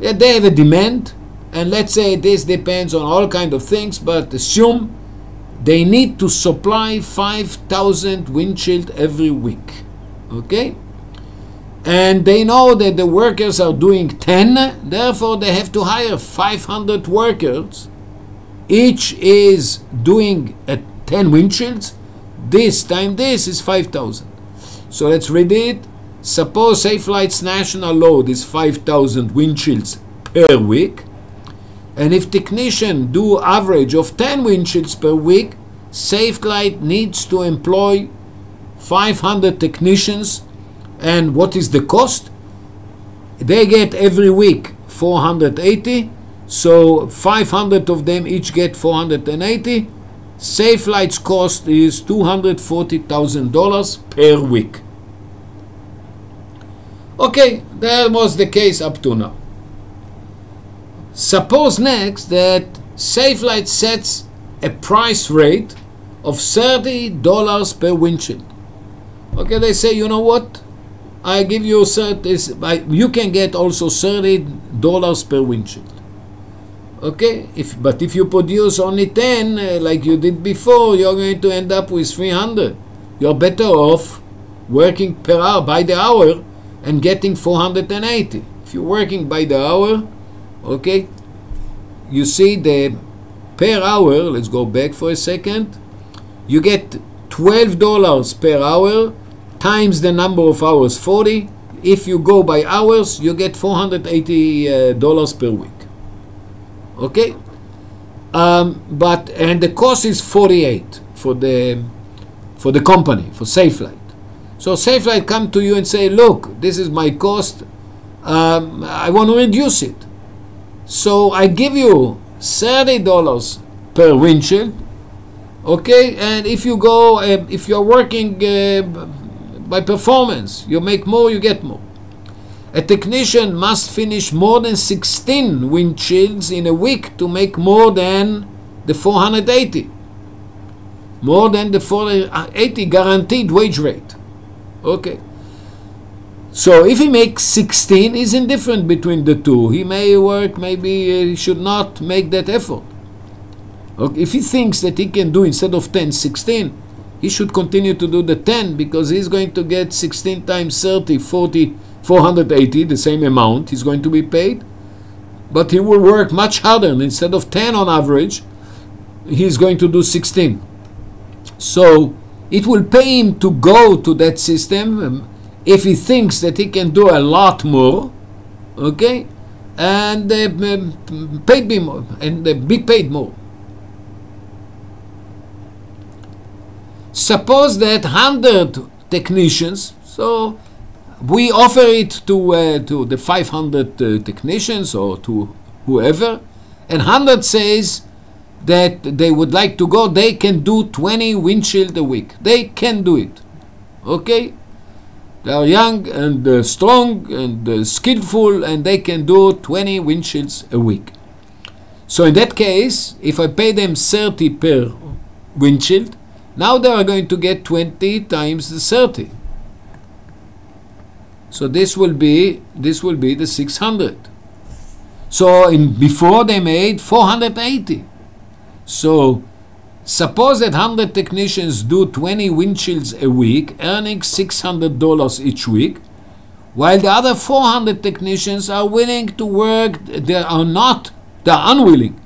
They have a demand, and let's say this depends on all kinds of things, but assume they need to supply 5,000 windshield every week. Okay? And they know that the workers are doing 10, therefore they have to hire 500 workers. Each is doing 10 windshields. This time this is 5,000. So let's read it. Suppose Safelight's national load is 5,000 windshields per week. And if technicians do average of 10 windshields per week, Safelight needs to employ 500 technicians. And what is the cost? They get every week 480. So 500 of them each get 480. Safelight's cost is $240,000 per week. Okay, that was the case up to now. Suppose next that Safelight sets a price rate of $30 per windshield. Okay, they say, you know what? I give you you can get also $30 per windshield. Okay, but if you produce only 10 like you did before, you're going to end up with 300. You're better off working per hour by the hour and getting 480. If you're working by the hour, okay, you see the per hour, let's go back for a second, you get $12 per hour times the number of hours, 40. If you go by hours, you get $480 per week. Okay, and the cost is 48 for the company, for Safelight. So Safelight come to you and say, look, this is my cost. I want to reduce it. So I give you $30 per windshield, okay? And if you go, if you're working by performance, you make more, you get more. A technician must finish more than 16 windshields in a week to make more than the 480. More than the 480 guaranteed wage rate. Okay. So if he makes 16, he's indifferent between the two. He may work, maybe he should not make that effort. Okay. If he thinks that he can do instead of 10, 16, he should continue to do the 10 because he's going to get 16 times 30, 40, 480, the same amount he's going to be paid. But he will work much harder. Instead of 10 on average, he's going to do 16. So it will pay him to go to that system if he thinks that he can do a lot more, okay, and paid be more and be paid more. Suppose that 100 technicians, so we offer it to the 500 technicians or to whoever, and 100 says that they would like to go, they can do 20 windshield a week. They can do it, okay? They are young and strong and skillful, and they can do 20 windshields a week. So in that case, if I pay them 30 per windshield, now they are going to get 20 times the 30. So this will be the 600. So before they made 480. So suppose that 100 technicians do 20 windshields a week, earning $600 each week, while the other 400 technicians are willing to work, they're unwilling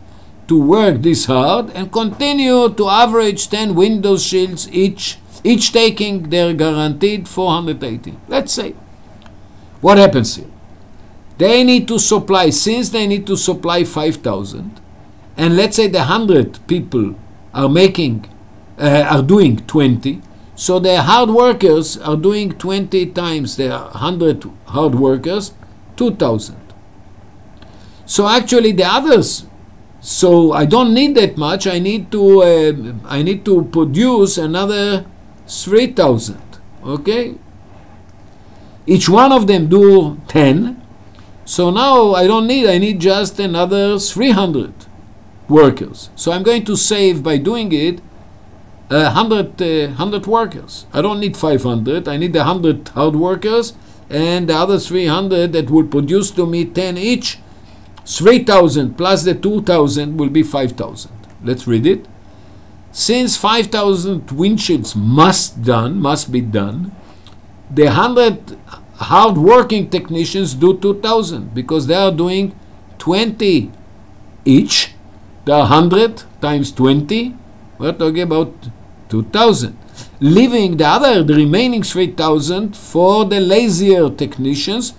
to work this hard and continue to average 10 window shields each taking their guaranteed 480. Let's say. What happens here? They need to supply, since they need to supply 5,000, and let's say the 100 people are doing 20, so the hard workers are doing 20 times the 100 hard workers, 2,000. So actually the others, so I don't need that much. I need to produce another 3,000. Okay. Each one of them do 10. So now I need just another 300 workers. So I'm going to save by doing it 100 workers. I don't need 500. I need 100 hard workers, and the other 300 that will produce to me 10 each. 3,000 plus the 2,000 will be 5,000. Let's read it. Since 5,000 windshields must be done, the 100 hard-working technicians do 2,000 because they are doing 20 each. The 100 times 20, we're talking about 2,000. Leaving the remaining 3,000 for the lazier technicians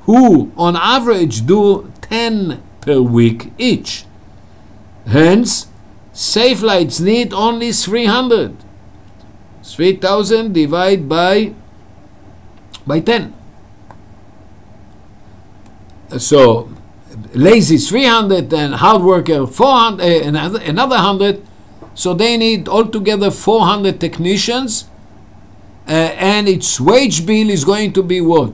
who on average do 10 per week each. Hence, Safelite's need only 300. 3,000 divided by 10. So lazy 300 and hard worker 400, another 100. So they need altogether 400 technicians, and its wage bill is going to be what?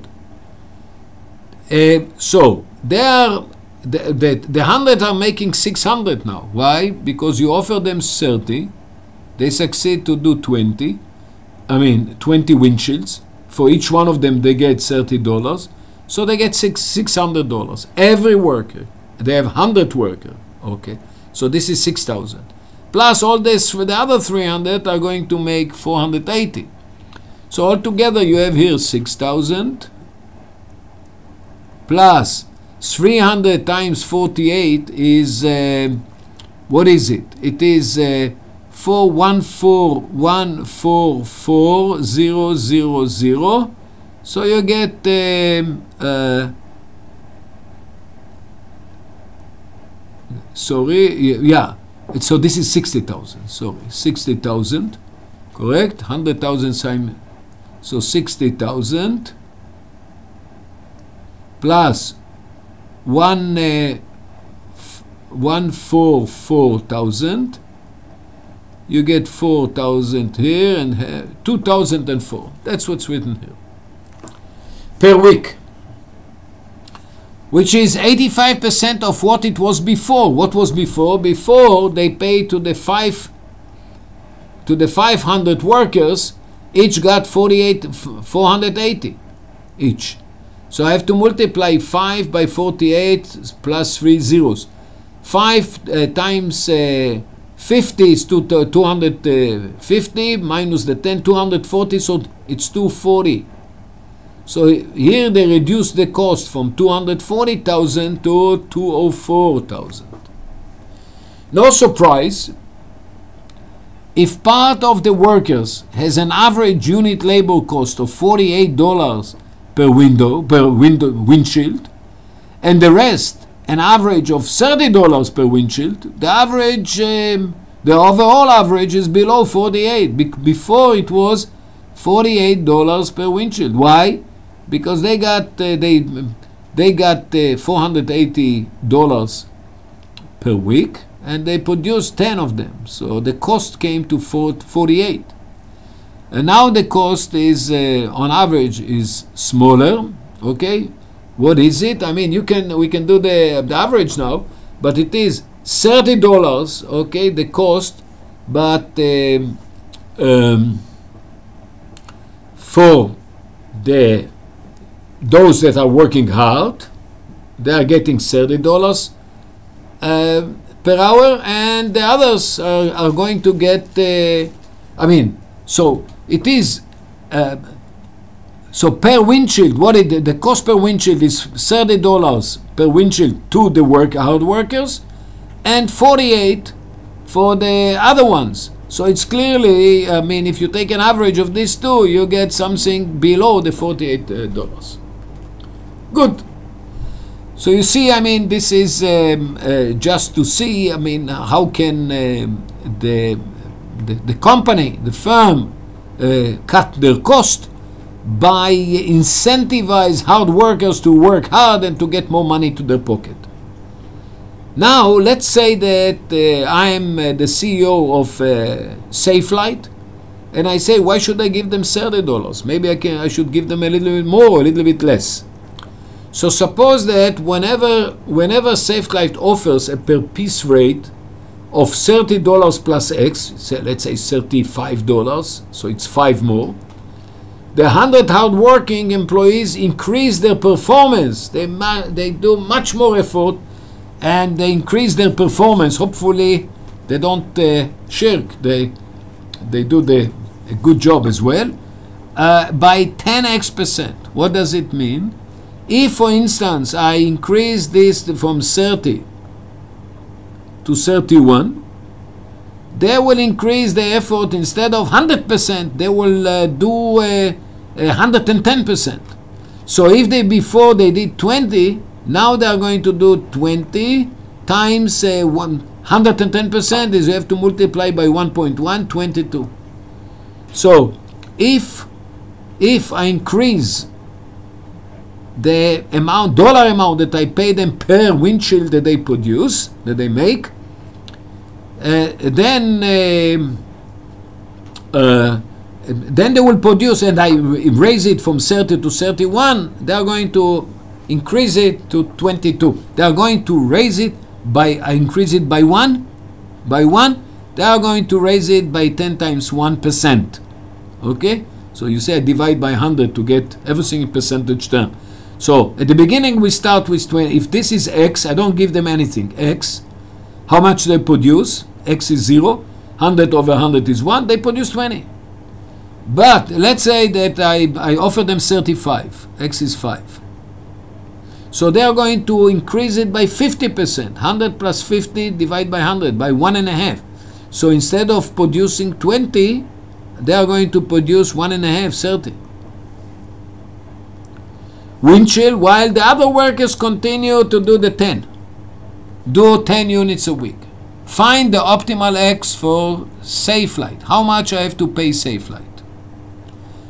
So the 100 are making 600 now. Why? Because you offer them 30, they succeed to do 20 windshields. For each one of them they get $30, so they get $600. Every worker, they have 100 workers. Okay, so this is 6,000. Plus all this, for the other 300 are going to make 480. So altogether you have here 6,000 plus 300 times 48 is, what is it? It is 414,144,000. So you get so this is 60,000. Sorry, 60,000. Correct? 100,000 so 60,000 plus 144,000. You get 4,000 here and here, 2,004. That's what's written here. Per week. Which is 85% of what it was before. What was before? Before they paid to the 500 workers, each got 480 each. So I have to multiply 5 by 48 plus 3 zeros. 5 times 50 is 250 minus the 10, 240, so it's 240. So here they reduce the cost from 240,000 to 204,000. No surprise, if part of the workers has an average unit labor cost of $48 per windshield, and the rest an average of $30 per windshield, the average, the overall average is below 48. Before it was $48 per windshield. Why? Because they got $480 per week, and they produced 10 of them. So the cost came to 48. And now the cost is on average is smaller. Okay, what is it? I mean, we can do the average now, but it is $30. Okay, the cost, but for those that are working hard, they are getting $30 per hour, and the others are going to get, so it is, so per windshield, the cost per windshield is $30 per windshield to the hard workers, and 48 for the other ones. So it's clearly, if you take an average of these two, you get something below the $48. Good. So you see, this is just to see, how can the company, the firm, cut their cost by incentivize hard workers to work hard and to get more money to their pocket. Now, let's say that I am the CEO of Safelite, and I say, why should I give them $30? Maybe I should give them a little bit more, a little bit less. So suppose that whenever Safelite offers a per piece rate of $30 plus X, let's say $35, so it's 5 more, the 100 hard-working employees increase their performance. They do much more effort, and they increase their performance. Hopefully, they don't shirk. They do a good job as well by 10x%. What does it mean? If, for instance, I increase this from 30 to 31, they will increase the effort. Instead of 100%, they will do 110%. So if before they did 20, now they are going to do 20 times 110% is you have to multiply by 1.1, 22. So if I increase the dollar amount that I pay them per windshield that they produce, that they make, then they will produce, and I raise it from 30 to 31, they are going to increase it to 22. They are going to raise it I increase it by 1, they are going to raise it by 10 times 1%. Okay? So you say I divide by 100 to get everything in percentage term. So at the beginning we start with 20. If this is X, I don't give them anything. X, how much they produce? X is 0. 100 over 100 is 1. They produce 20. But let's say that I offer them 35. X is 5. So they are going to increase it by 50%. 100 plus 50 divided by 100, by 1.5. So instead of producing 20, they are going to produce 1.5, 30. Windshield, while the other workers continue to do the 10. Do 10 units a week. Find the optimal X for Safelite. How much I have to pay Safelite?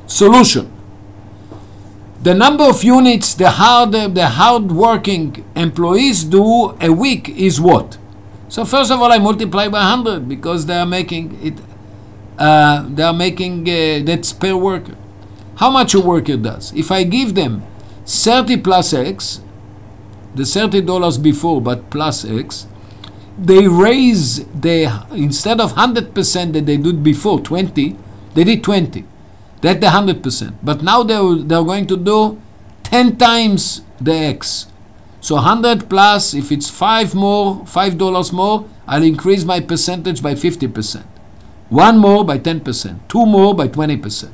Solution. The number of units the hard-working employees do a week is what? So first of all, I multiply by 100 because they are making it. That's per worker. How much a worker does? If I give them 30 plus X, the $30 before, but plus X, they raise instead of 100% that they did before 20, they did 20. That's the 100%. But now they're going to do 10 times the X. So 100 plus, if it's $5 more, I'll increase my percentage by 50%. 1 more by 10%. 2 more by 20%.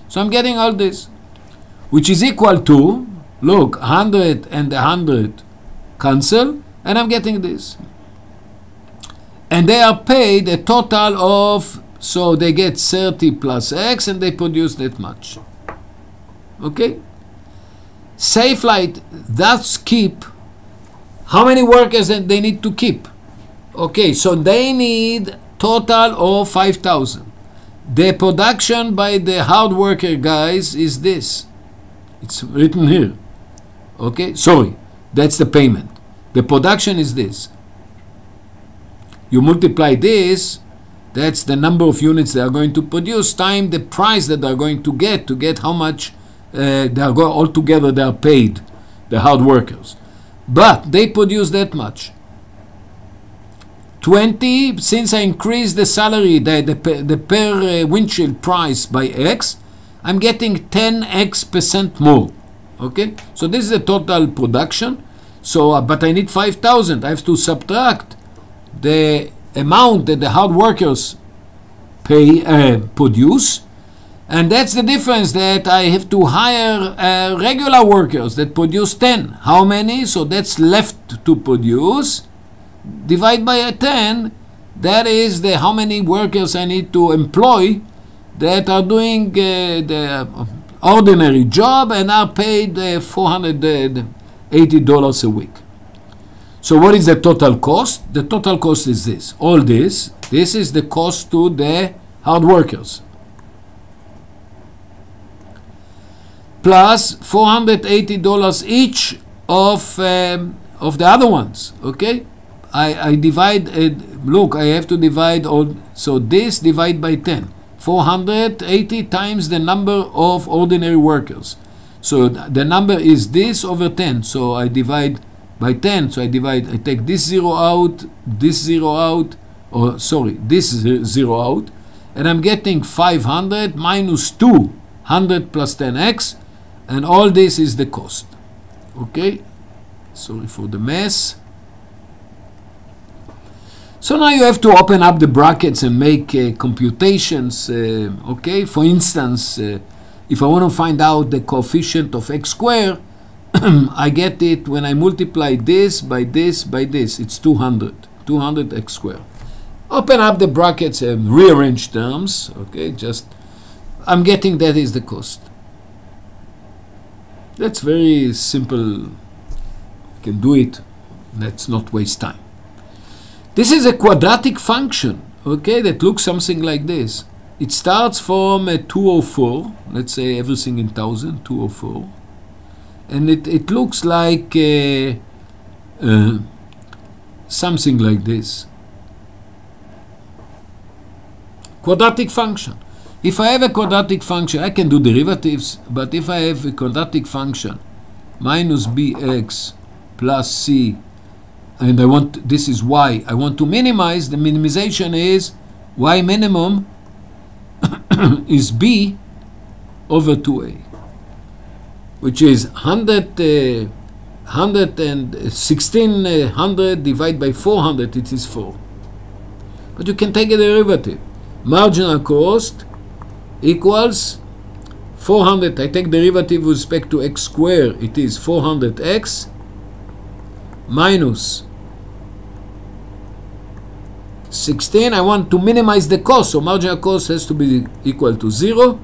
So I'm getting all this, which is equal to, look, 100 and 100 cancel, and I'm getting this. And they are paid a total of, so they get 30 plus X and they produce that much. Okay? Safelite does keep, how many workers that they need to keep? Okay, so they need total of 5,000. The production by the hard worker guys is this. It's written here. Okay, sorry, that's the payment. The production is this. You multiply this, that's the number of units they are going to produce, time the price that they are going to get how much altogether they are paid, the hard workers. But they produce that much. 20, since I increase the salary, the per windshield price by X, I'm getting 10X% more. Okay, so this is the total production. So, but I need 5,000. I have to subtract the amount that the hard workers produce, and that's the difference that I have to hire regular workers that produce 10. How many? So that's left to produce. Divide by 10. That is the how many workers I need to employ that are doing the ordinary job and are paid $480 a week. So what is the total cost? The total cost is this. All this. This is the cost to the hard workers. Plus $480 each of the other ones. Okay? I divide, look, I have to divide all, so this divide by 10. 480 times the number of ordinary workers. So the number is this over 10. So I divide by 10. So I take this 0 out, this 0 out, or sorry, this 0 out, and I'm getting 500 minus 200 plus 10x, and all this is the cost. Okay? Sorry for the mess. So now you have to open up the brackets and make computations. Okay, for instance, if I want to find out the coefficient of x squared, I get it when I multiply this by this by this. It's 200 x squared. Open up the brackets and rearrange terms. Okay, just I'm getting that is the cost. That's very simple. You can do it. Let's not waste time. This is a quadratic function, okay, that looks something like this. It starts from 204, let's say everything in 1000, 204, and it looks like something like this. Quadratic function. If I have a quadratic function, I can do derivatives, but if I have a quadratic function minus bx plus c, and I want, this is y, I want to minimize, the minimization is y minimum is b over 2a, which is 1600 divided by 400, it is 4. But you can take a derivative. Marginal cost equals 400, I take derivative with respect to x squared, it is 400x minus 16, I want to minimize the cost, so marginal cost has to be equal to 0.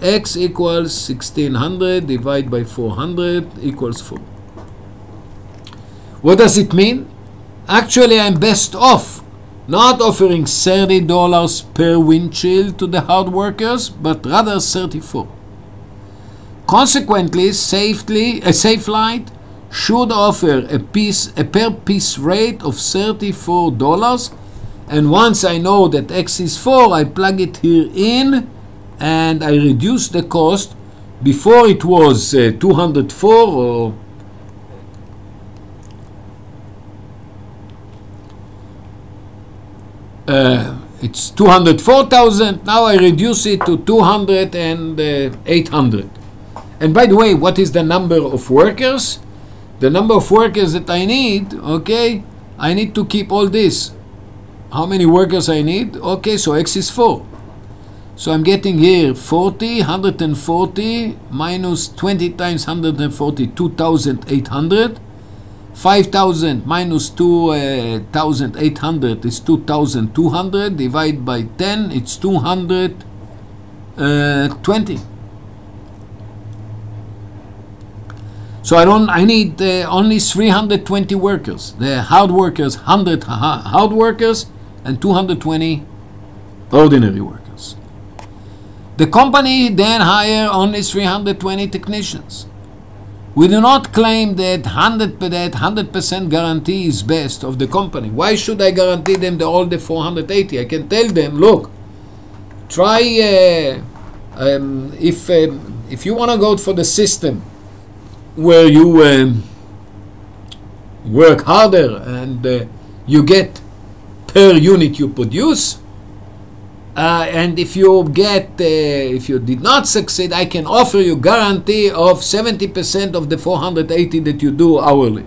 X equals 1600 divided by 400 equals 4. What does it mean? Actually, I'm best off not offering $30 per windshield to the hard workers, but rather 34. Consequently, Safelite should offer a per piece rate of $34. And once I know that X is 4, I plug it here in and I reduce the cost. Before it was 204 or it's 204,000. Now I reduce it to 200 and 800. And by the way, what is the number of workers? The number of workers that I need, okay, I need to keep all this. How many workers I need? Okay, so X is 4. So I'm getting here 40, 140 minus 20 times 140, 2,800. 5,000 minus 2,800 is 2,200. Divide by 10, it's 220. So I need only 320 workers. The hard workers, 100 hard workers, and 220 ordinary workers. The company then hire only 320 technicians. We do not claim that 100% guarantee is best of the company. Why should I guarantee them all the 480? I can tell them, look, try if you want to go for the system where you work harder and you get per unit you produce, and if you did not succeed, I can offer you guarantee of 70% of the 480 that you do hourly.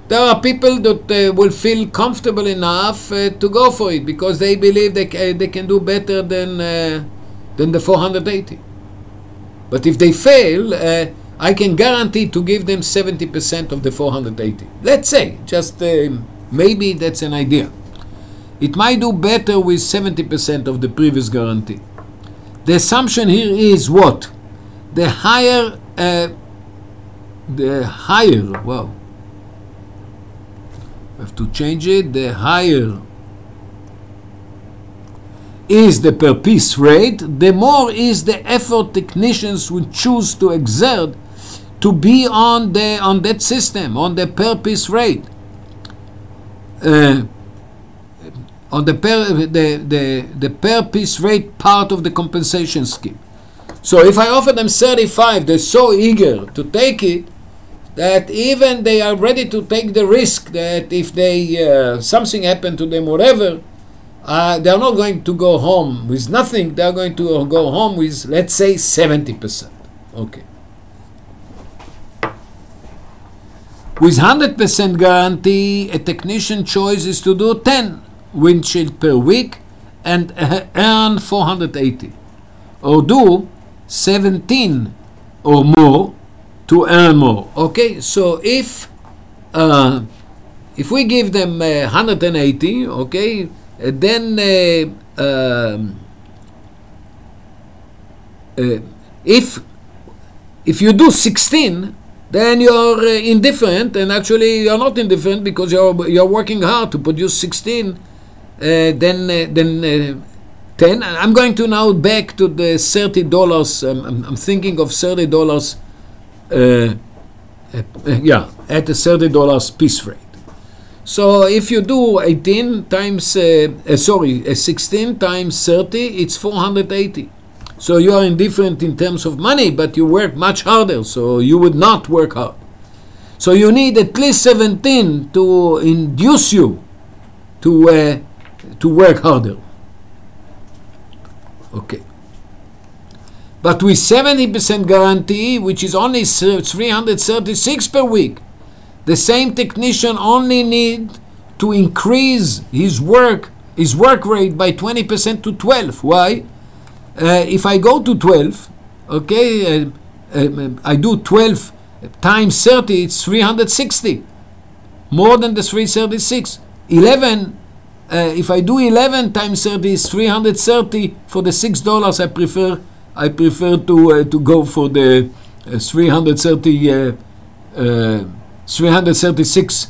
There are people that will feel comfortable enough to go for it because they believe they can do better than the 480. But if they fail, I can guarantee to give them 70% of the 480. Let's say, just maybe that's an idea. It might do better with 70% of the previous guarantee. The assumption here is what? The higher, wow. I have to change it. The higher is the per piece rate, the more is the effort technicians will choose to exert to be on that system, on the per piece rate, on the per piece rate part of the compensation scheme. So if I offer them 35, they're so eager to take it that even they are ready to take the risk that if they something happened to them, whatever, they are not going to go home with nothing. They are going to go home with, let's say, 70%. Okay. With 100% guarantee, a technician choice is to do 10 windshield per week and earn 480, or do 17 or more to earn more. Okay, so if we give them 180, okay, then if you do 16, then you're indifferent, and actually you're not indifferent because you're working hard to produce 16. Then 10. I'm going to now back to the $30. I'm thinking of $30. Yeah, at the $30 piece rate. So if you do 18 times, 16 times 30, it's 480. So you are indifferent in terms of money, but you work much harder, so you would not work hard. So you need at least 17 to induce you to work harder. Okay. But with 70% guarantee, which is only 336 per week, the same technician only need to increase his work rate by 20% to 12. Why? If I go to 12, okay, I do 12 times 30, it's 360, more than the 336. 11, if I do 11 times 30, it's 330. For the $6, I prefer to go for the 336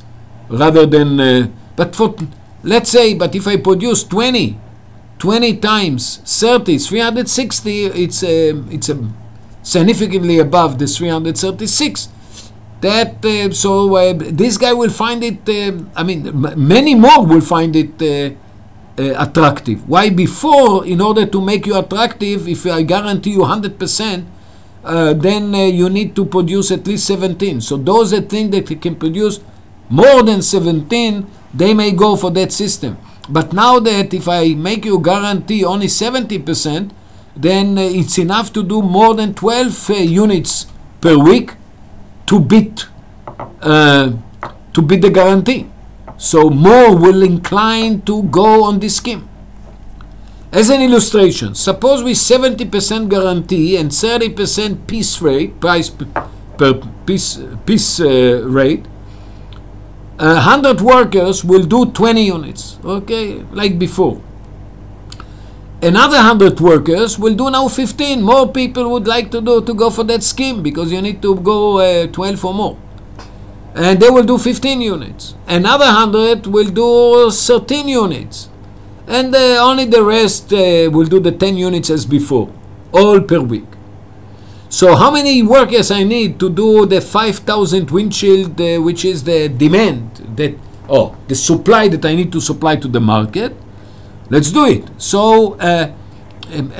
rather than. But for, let's say, but if I produce 20 times 30, 360. It's significantly above the 336. That this guy will find it. Many more will find it attractive. Why? Before, in order to make you attractive, if I guarantee you 100%, then you need to produce at least 17. So those that think that they can produce more than 17, they may go for that system. But now that if I make you guarantee only 70%, then it's enough to do more than 12 units per week to beat the guarantee. So more will incline to go on this scheme. As an illustration, suppose we 70% guarantee and 30% piece rate, price per piece rate. 100 workers will do 20 units, okay, like before. Another 100 workers will do now 15. More people would like to go for that scheme because you need to go 12 or more. And they will do 15 units. Another 100 will do 13 units. And only the rest will do the 10 units as before, all per week. So how many workers I need to do the 5,000 windshield, which is the demand, the supply that I need to supply to the market? Let's do it. So a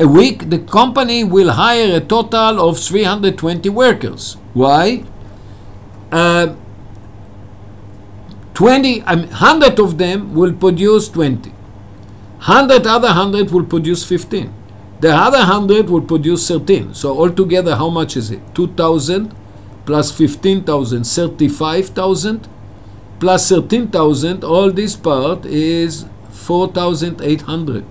week, the company will hire a total of 320 workers. Why? 100 of them will produce 20. 100 will produce 15. The other 100 will produce 13. So altogether, how much is it? 2,000 plus 15,000, 35,000 plus 13,000. All this part is 4,800.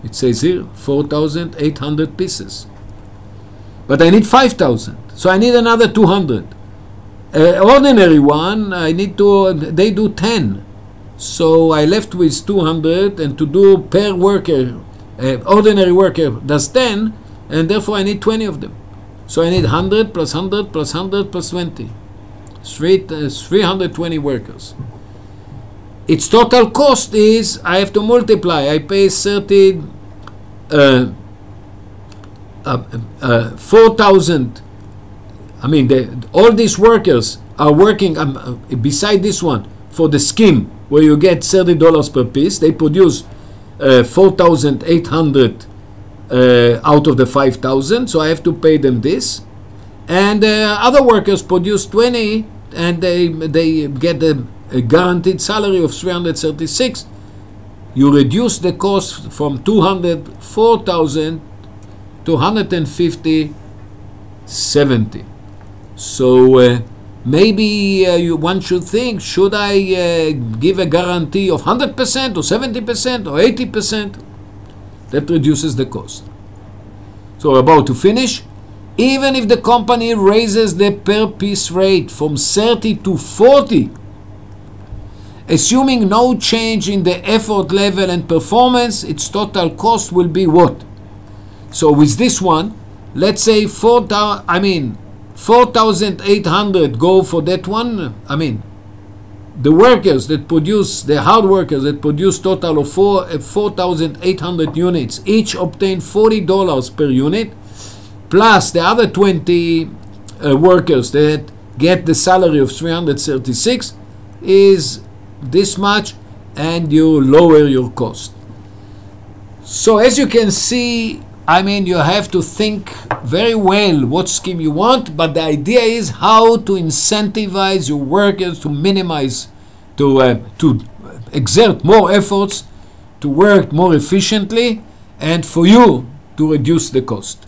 It says here 4,800 pieces. But I need 5,000. So I need another 200. Ordinary one, they do 10. So I left with 200, and to do per worker, ordinary worker does 10, and therefore I need 20 of them. So I need 100 plus 100 plus 100 plus 20. 320 workers. Its total cost is, I have to multiply. I pay 4,000. All these workers are working, beside this one, for the scheme where you get $30 per piece. They produce 4,800 out of the 5,000, so I have to pay them this. And other workers produce 20, and they get a guaranteed salary of 336. You reduce the cost from 4,000 to 150, 70. So maybe one should think, should I give a guarantee of 100% or 70% or 80%? That reduces the cost. So we're about to finish. Even if the company raises the per piece rate from 30 to 40, assuming no change in the effort level and performance, its total cost will be what? So with this one, let's say 4,800 go for that one. The workers that produce, the hard workers that produce total of 4,800 units, each obtain $40 per unit, plus the other 20 workers that get the salary of 336 is this much, and you lower your cost. So as you can see, you have to think very well what scheme you want, but the idea is how to incentivize your workers to minimize, to exert more efforts, to work more efficiently, and for you to reduce the cost.